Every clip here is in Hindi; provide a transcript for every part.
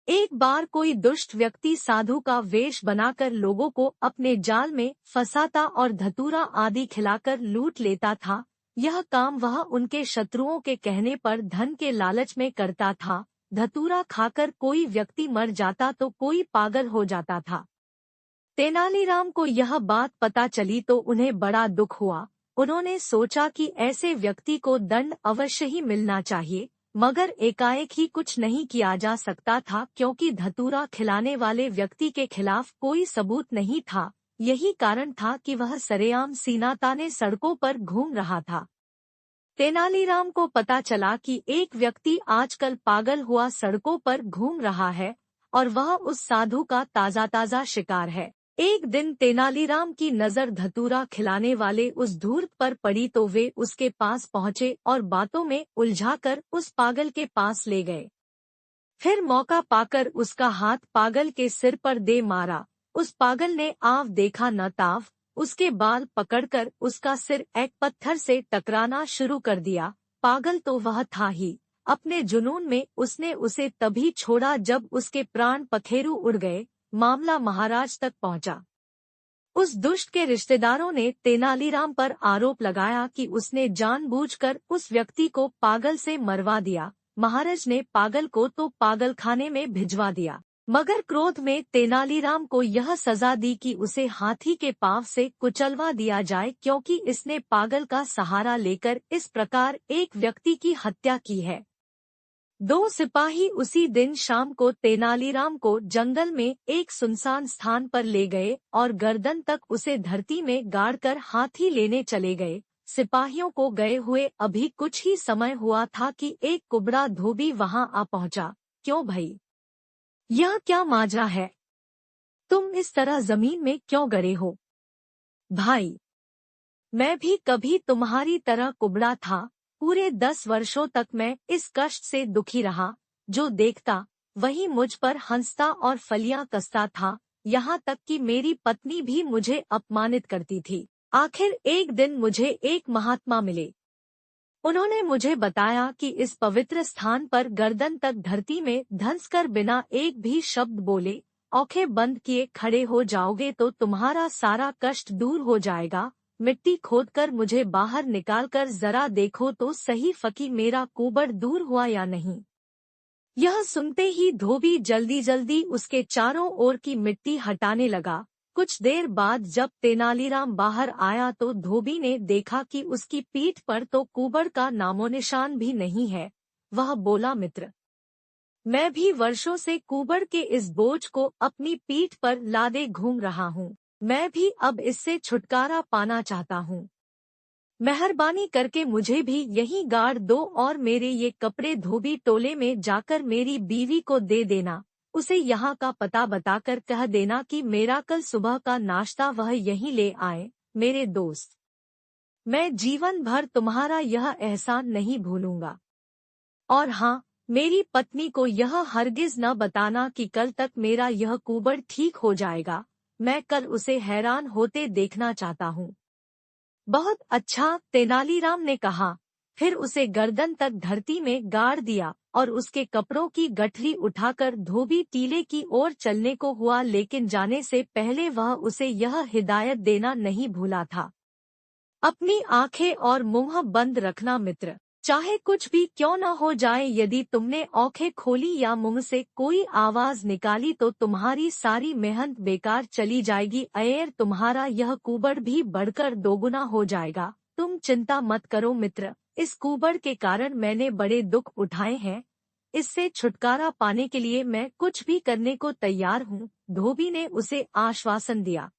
एक बार कोई दुष्ट व्यक्ति साधु का वेश बनाकर लोगों को अपने जाल में फंसाता और धतूरा आदि खिलाकर लूट लेता था। यह काम वह उनके शत्रुओं के कहने पर धन के लालच में करता था। धतूरा खाकर कोई व्यक्ति मर जाता तो कोई पागल हो जाता था। तेनालीराम को यह बात पता चली तो उन्हें बड़ा दुख हुआ। उन्होंने सोचा कि ऐसे व्यक्ति को दंड अवश्य ही मिलना चाहिए, मगर एकाएक ही कुछ नहीं किया जा सकता था क्योंकि धतूरा खिलाने वाले व्यक्ति के खिलाफ कोई सबूत नहीं था। यही कारण था कि वह सरेआम सीना ताने सड़कों पर घूम रहा था। तेनालीराम को पता चला कि एक व्यक्ति आजकल पागल हुआ सड़कों पर घूम रहा है और वह उस साधु का ताजा ताजा शिकार है। एक दिन तेनालीराम की नजर धतूरा खिलाने वाले उस धूर्त पर पड़ी तो वे उसके पास पहुंचे और बातों में उलझाकर उस पागल के पास ले गए। फिर मौका पाकर उसका हाथ पागल के सिर पर दे मारा। उस पागल ने आव देखा न ताव, उसके बाल पकड़कर उसका सिर एक पत्थर से टकराना शुरू कर दिया। पागल तो वह था ही, अपने जुनून में उसने उसे तभी छोड़ा जब उसके प्राण पखेरु उड़ गए। मामला महाराज तक पहुंचा। उस दुष्ट के रिश्तेदारों ने तेनालीराम पर आरोप लगाया कि उसने जानबूझकर उस व्यक्ति को पागल से मरवा दिया। महाराज ने पागल को तो पागलखाने में भिजवा दिया, मगर क्रोध में तेनालीराम को यह सजा दी कि उसे हाथी के पांव से कुचलवा दिया जाए क्योंकि इसने पागल का सहारा लेकर इस प्रकार एक व्यक्ति की हत्या की है। 2 सिपाही उसी दिन शाम को तेनालीराम को जंगल में एक सुनसान स्थान पर ले गए और गर्दन तक उसे धरती में गाड़कर हाथी लेने चले गए। सिपाहियों को गए हुए अभी कुछ ही समय हुआ था कि एक कुबड़ा धोबी वहां आ पहुंचा। क्यों भाई, यह क्या माजरा है? तुम इस तरह जमीन में क्यों गड़े हो? भाई, मैं भी कभी तुम्हारी तरह कुबड़ा था। पूरे 10 वर्षों तक मैं इस कष्ट से दुखी रहा। जो देखता वही मुझ पर हंसता और फलियां कसता था। यहाँ तक कि मेरी पत्नी भी मुझे अपमानित करती थी। आखिर एक दिन मुझे एक महात्मा मिले। उन्होंने मुझे बताया कि इस पवित्र स्थान पर गर्दन तक धरती में धंसकर बिना एक भी शब्द बोले आंखें बंद किए खड़े हो जाओगे तो तुम्हारा सारा कष्ट दूर हो जाएगा। मिट्टी खोदकर मुझे बाहर निकालकर जरा देखो तो सही फकी मेरा कुबड़ दूर हुआ या नहीं। यह सुनते ही धोबी जल्दी जल्दी उसके चारों ओर की मिट्टी हटाने लगा। कुछ देर बाद जब तेनालीराम बाहर आया तो धोबी ने देखा कि उसकी पीठ पर तो कुबड़ का नामोनिशान भी नहीं है। वह बोला, मित्र, मैं भी वर्षों से कुबड़ के इस बोझ को अपनी पीठ पर लादे घूम रहा हूँ। मैं भी अब इससे छुटकारा पाना चाहता हूँ। मेहरबानी करके मुझे भी यहीं गाड़ दो और मेरे ये कपड़े धोबी टोले में जाकर मेरी बीवी को दे देना। उसे यहाँ का पता बताकर कह देना कि मेरा कल सुबह का नाश्ता वह यहीं ले आए। मेरे दोस्त, मैं जीवन भर तुम्हारा यह एहसान नहीं भूलूंगा। और हाँ, मेरी पत्नी को यह हरगिज न बताना कि कल तक मेरा यह कुबड़ ठीक हो जाएगा। मैं कल उसे हैरान होते देखना चाहता हूँ। बहुत अच्छा, तेनालीराम ने कहा। फिर उसे गर्दन तक धरती में गाड़ दिया और उसके कपड़ों की गठरी उठाकर धोबी टीले की ओर चलने को हुआ, लेकिन जाने से पहले वह उसे यह हिदायत देना नहीं भूला था, अपनी आंखें और मुंह बंद रखना मित्र। चाहे कुछ भी क्यों न हो जाए, यदि तुमने आंखें खोली या मुंह से कोई आवाज निकाली तो तुम्हारी सारी मेहनत बेकार चली जाएगी। अयर तुम्हारा यह कुबड़ भी बढ़कर दोगुना हो जाएगा। तुम चिंता मत करो मित्र, इस कुबड़ के कारण मैंने बड़े दुख उठाए हैं। इससे छुटकारा पाने के लिए मैं कुछ भी करने को तैयार हूँ। धोबी ने उसे आश्वासन दिया।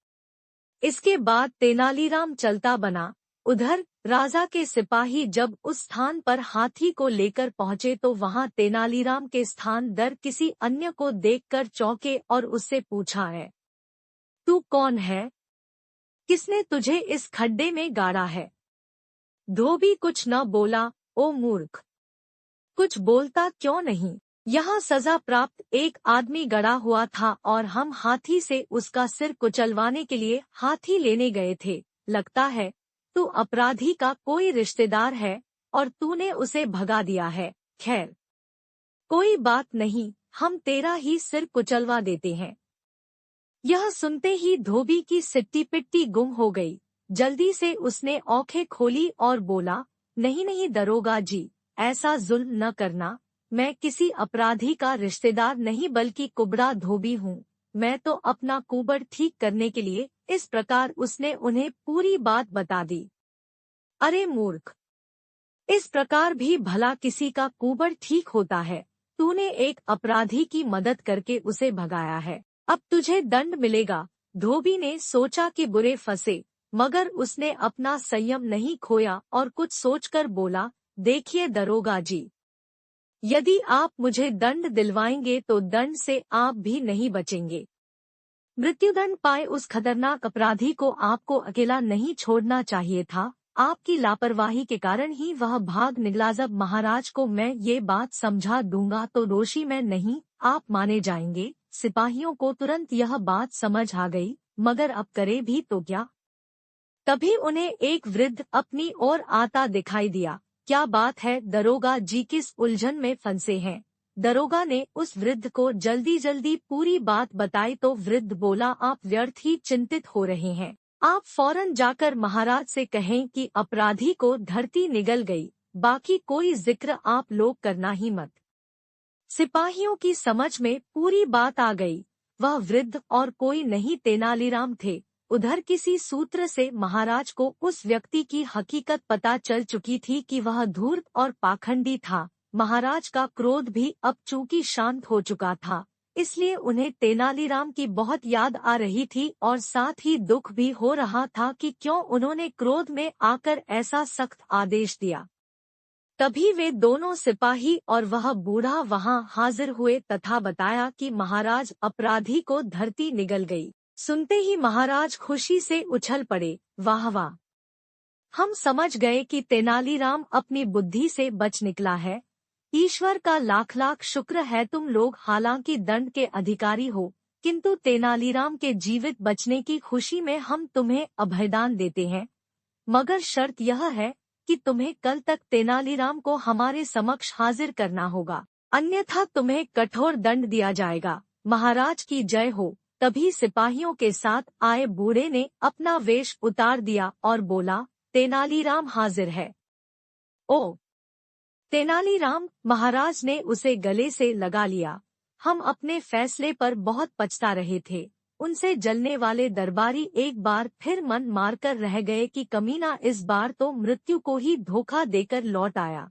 इसके बाद तेनालीराम चलता बना। उधर राजा के सिपाही जब उस स्थान पर हाथी को लेकर पहुंचे तो वहां तेनालीराम के स्थान दर किसी अन्य को देखकर चौंके और उससे पूछा, है तू कौन है? किसने तुझे इस खड्डे में गाड़ा है? धोबी कुछ न बोला। ओ मूर्ख, कुछ बोलता क्यों नहीं? यहाँ सजा प्राप्त एक आदमी गड़ा हुआ था और हम हाथी से उसका सिर कुचलवाने के लिए हाथी लेने गए थे। लगता है तू अपराधी का कोई रिश्तेदार है और तूने उसे भगा दिया है। खैर, कोई बात नहीं, हम तेरा ही सिर कुचलवा देते हैं। यह सुनते ही धोबी की सिट्टी पिट्टी गुम हो गई। जल्दी से उसने आंखें खोली और बोला, नहीं नहीं दरोगा जी, ऐसा जुल्म न करना। मैं किसी अपराधी का रिश्तेदार नहीं बल्कि कुबड़ा धोबी हूँ। मैं तो अपना कुबड़ ठीक करने के लिए। इस प्रकार उसने उन्हें पूरी बात बता दी। अरे मूर्ख, इस प्रकार भी भला किसी का कुबड़ ठीक होता है? तूने एक अपराधी की मदद करके उसे भगाया है, अब तुझे दंड मिलेगा। धोबी ने सोचा कि बुरे फंसे, मगर उसने अपना संयम नहीं खोया और कुछ सोचकर बोला, देखिए दरोगा जी, यदि आप मुझे दंड दिलवाएंगे तो दंड से आप भी नहीं बचेंगे। मृत्युदंड पाए उस खतरनाक अपराधी को आपको अकेला नहीं छोड़ना चाहिए था। आपकी लापरवाही के कारण ही वह भाग निकला। जब महाराज को मैं ये बात समझा दूंगा तो दोषी मैं नहीं, आप माने जाएंगे। सिपाहियों को तुरंत यह बात समझ आ गई, मगर अब करे भी तो क्या। तभी उन्हें एक वृद्ध अपनी ओर आता दिखाई दिया। क्या बात है दरोगा जी, किस उलझन में फंसे हैं? दरोगा ने उस वृद्ध को जल्दी जल्दी पूरी बात बताई तो वृद्ध बोला, आप व्यर्थ ही चिंतित हो रहे हैं। आप फौरन जाकर महाराज से कहें कि अपराधी को धरती निगल गई, बाकी कोई जिक्र आप लोग करना ही मत। सिपाहियों की समझ में पूरी बात आ गई। वह वृद्ध और कोई नहीं तेनालीराम थे। उधर किसी सूत्र से महाराज को उस व्यक्ति की हकीकत पता चल चुकी थी कि वह धूर्त और पाखंडी था। महाराज का क्रोध भी अब चूंकि शांत हो चुका था, इसलिए उन्हें तेनालीराम की बहुत याद आ रही थी और साथ ही दुख भी हो रहा था कि क्यों उन्होंने क्रोध में आकर ऐसा सख्त आदेश दिया। तभी वे दोनों सिपाही और वह बूढ़ा वहां हाजिर हुए तथा बताया कि महाराज, अपराधी को धरती निगल गई। सुनते ही महाराज खुशी से उछल पड़े, वाह वाह, हम समझ गए कि तेनालीराम अपनी बुद्धि से बच निकला है। ईश्वर का लाख लाख शुक्र है। तुम लोग हालांकि दंड के अधिकारी हो, किंतु तेनालीराम के जीवित बचने की खुशी में हम तुम्हें अभयदान देते हैं, मगर शर्त यह है कि तुम्हें कल तक तेनालीराम को हमारे समक्ष हाजिर करना होगा, अन्यथा तुम्हें कठोर दंड दिया जाएगा। महाराज की जय हो। तभी सिपाहियों के साथ आए बूढ़े ने अपना वेश उतार दिया और बोला, तेनालीराम हाजिर है। ओ तेनालीराम, महाराज ने उसे गले से लगा लिया। हम अपने फैसले पर बहुत पछता रहे थे। उनसे जलने वाले दरबारी एक बार फिर मन मारकर रह गए कि कमीना इस बार तो मृत्यु को ही धोखा देकर लौट आया।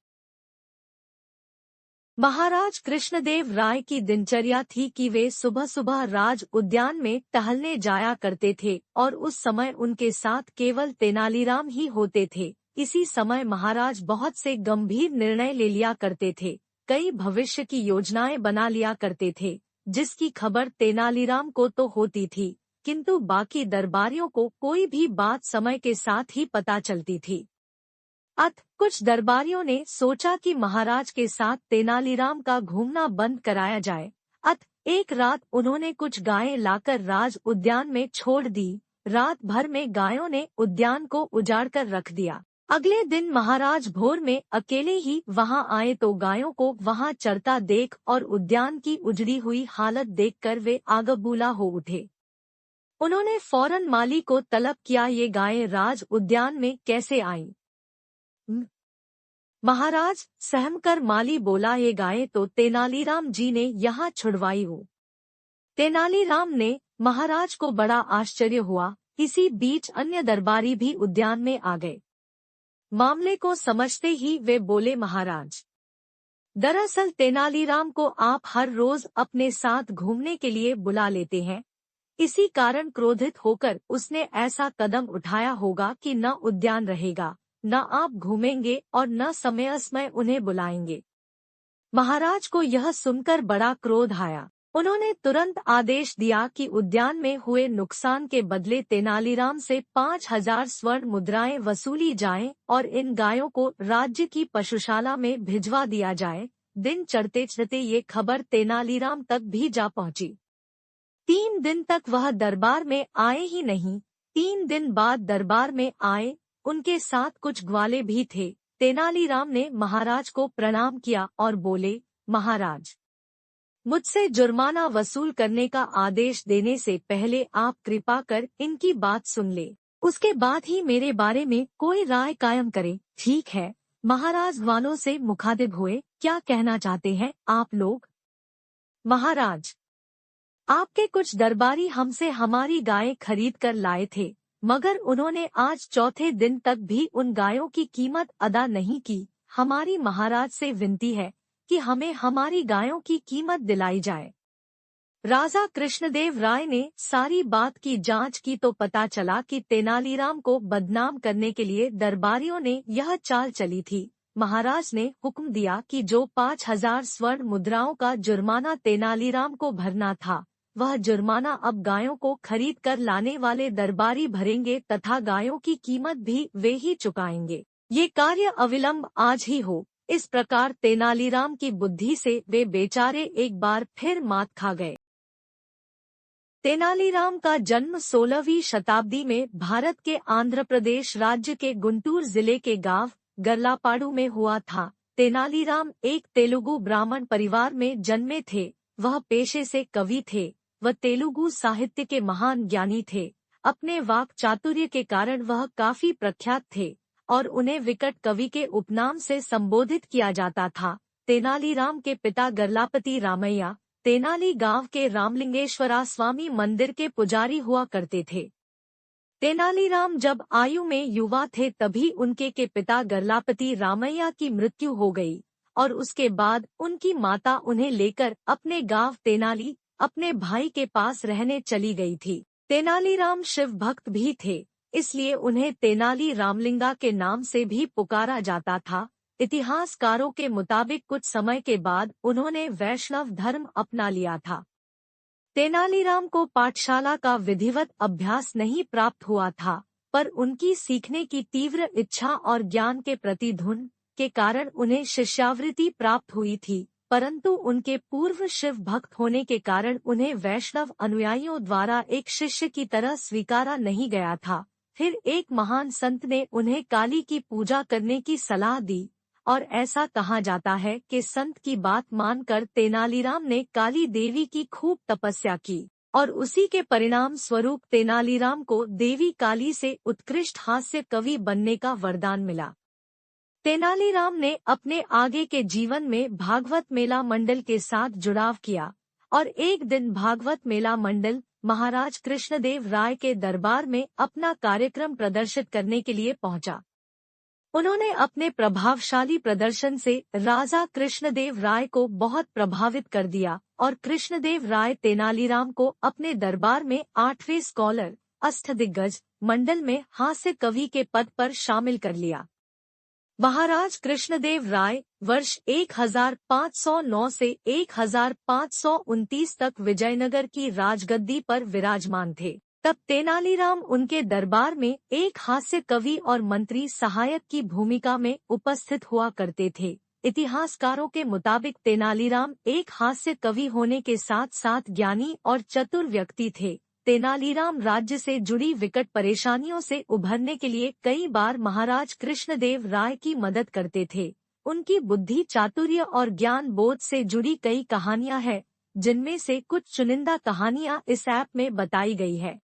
महाराज कृष्णदेव राय की दिनचर्या थी कि वे सुबह सुबह राज उद्यान में टहलने जाया करते थे और उस समय उनके साथ केवल तेनालीराम ही होते थे। इसी समय महाराज बहुत से गंभीर निर्णय ले लिया करते थे, कई भविष्य की योजनाएं बना लिया करते थे, जिसकी खबर तेनालीराम को तो होती थी, किंतु बाकी दरबारियों को कोई भी बात समय के साथ ही पता चलती थी। कुछ दरबारियों ने सोचा कि महाराज के साथ तेनालीराम का घूमना बंद कराया जाए। एक रात उन्होंने कुछ गायें लाकर राज उद्यान में छोड़ दी। रात भर में गायों ने उद्यान को उजाड़ कर रख दिया। अगले दिन महाराज भोर में अकेले ही वहां आए तो गायों को वहां चरता देख और उद्यान की उजड़ी हुई हालत देखकर वे आगबूला हो उठे। उन्होंने फौरन माली को तलब किया, ये गायें राज उद्यान में कैसे आईं? महाराज, सहमकर माली बोला, ये गायें तो तेनालीराम जी ने यहाँ छुड़वाई हो। तेनालीराम ने महाराज को बड़ा आश्चर्य हुआ। इसी बीच अन्य दरबारी भी उद्यान में आ गए। मामले को समझते ही वे बोले, महाराज, दरअसल तेनालीराम को आप हर रोज अपने साथ घूमने के लिए बुला लेते हैं, इसी कारण क्रोधित होकर उसने ऐसा कदम उठाया होगा कि न उद्यान रहेगा, न आप घूमेंगे और न समय समय उन्हें बुलाएंगे। महाराज को यह सुनकर बड़ा क्रोध आया। उन्होंने तुरंत आदेश दिया कि उद्यान में हुए नुकसान के बदले तेनालीराम से 5,000 स्वर्ण मुद्राएं वसूली जाएं और इन गायों को राज्य की पशुशाला में भिजवा दिया जाए। दिन चढ़ते चढ़ते ये खबर तेनालीराम तक भी जा पहुंची। 3 दिन तक वह दरबार में आए ही नहीं। 3 दिन बाद दरबार में आए, उनके साथ कुछ ग्वाले भी थे। तेनालीराम ने महाराज को प्रणाम किया और बोले, महाराज, मुझसे जुर्माना वसूल करने का आदेश देने से पहले आप कृपा कर इनकी बात सुन ले। उसके बाद ही मेरे बारे में कोई राय कायम करे। ठीक है। महाराज वालों से मुखातिब हुए, क्या कहना चाहते हैं आप लोग? महाराज, आपके कुछ दरबारी हमसे हमारी गायें खरीद कर लाए थे, मगर उन्होंने आज चौथे दिन तक भी उन गायों की कीमत अदा नहीं की। हमारी महाराज से विनती है कि हमें हमारी गायों की कीमत दिलाई जाए। राजा कृष्णदेव राय ने सारी बात की जांच की तो पता चला कि तेनालीराम को बदनाम करने के लिए दरबारियों ने यह चाल चली थी। महाराज ने हुक्म दिया कि जो 5,000 स्वर्ण मुद्राओं का जुर्माना तेनालीराम को भरना था, वह जुर्माना अब गायों को खरीद कर लाने वाले दरबारी भरेंगे तथा गायों की कीमत भी वे ही चुकाएंगे। ये कार्य अविलंब आज ही हो। इस प्रकार तेनालीराम की बुद्धि से वे बेचारे एक बार फिर मात खा गए। तेनालीराम का जन्म 16वीं शताब्दी में भारत के आंध्र प्रदेश राज्य के गुंटूर जिले के गांव गर्लापाड़ू में हुआ था। तेनालीराम एक तेलुगु ब्राह्मण परिवार में जन्मे थे। वह पेशे से कवि थे। वह तेलुगु साहित्य के महान ज्ञानी थे। अपने वाक चातुर्य के कारण वह काफी प्रख्यात थे और उन्हें विकट कवि के उपनाम से संबोधित किया जाता था। तेनालीराम के पिता गर्लापति रामैया तेनाली गांव के रामलिंगेश्वरा स्वामी मंदिर के पुजारी हुआ करते थे। तेनालीराम जब आयु में युवा थे तभी उनके के पिता गर्लापति रामैया की मृत्यु हो गई और उसके बाद उनकी माता उन्हें लेकर अपने गांव तेनाली अपने भाई के पास रहने चली गई थी। तेनालीराम शिव भक्त भी थे, इसलिए उन्हें तेनाली रामलिंगा के नाम से भी पुकारा जाता था। इतिहासकारों के मुताबिक कुछ समय के बाद उन्होंने वैष्णव धर्म अपना लिया था। तेनालीराम को पाठशाला का विधिवत अभ्यास नहीं प्राप्त हुआ था, पर उनकी सीखने की तीव्र इच्छा और ज्ञान के प्रति धुन के कारण उन्हें शिष्यावृत्ति प्राप्त हुई थी, परंतु उनके पूर्व शिव भक्त होने के कारण उन्हें वैष्णव अनुयायियों द्वारा एक शिष्य की तरह स्वीकारा नहीं गया था। फिर एक महान संत ने उन्हें काली की पूजा करने की सलाह दी और ऐसा कहा जाता है कि संत की बात मानकर तेनालीराम ने काली देवी की खूब तपस्या की और उसी के परिणाम स्वरूप तेनालीराम को देवी काली से उत्कृष्ट हास्य कवि बनने का वरदान मिला। तेनालीराम ने अपने आगे के जीवन में भागवत मेला मंडल के साथ जुड़ाव किया और एक दिन भागवत मेला मंडल महाराज कृष्णदेव राय के दरबार में अपना कार्यक्रम प्रदर्शित करने के लिए पहुंचा। उन्होंने अपने प्रभावशाली प्रदर्शन से राजा कृष्णदेव राय को बहुत प्रभावित कर दिया और कृष्णदेव राय तेनालीराम को अपने दरबार में 8वें स्कॉलर अष्टदिग्गज मंडल में हास्य कवि के पद पर शामिल कर लिया। महाराज कृष्णदेव राय वर्ष 1509 से 1529 तक विजयनगर की राजगद्दी पर विराजमान थे। तब तेनालीराम उनके दरबार में एक हास्य कवि और मंत्री सहायक की भूमिका में उपस्थित हुआ करते थे। इतिहासकारों के मुताबिक तेनालीराम एक हास्य कवि होने के साथ साथ ज्ञानी और चतुर व्यक्ति थे। तेनालीराम राज्य से जुड़ी विकट परेशानियों से उभरने के लिए कई बार महाराज कृष्णदेव राय की मदद करते थे। उनकी बुद्धि चातुर्य और ज्ञान बोध से जुड़ी कई कहानियां हैं, जिनमें से कुछ चुनिंदा कहानियां इस ऐप में बताई गई है।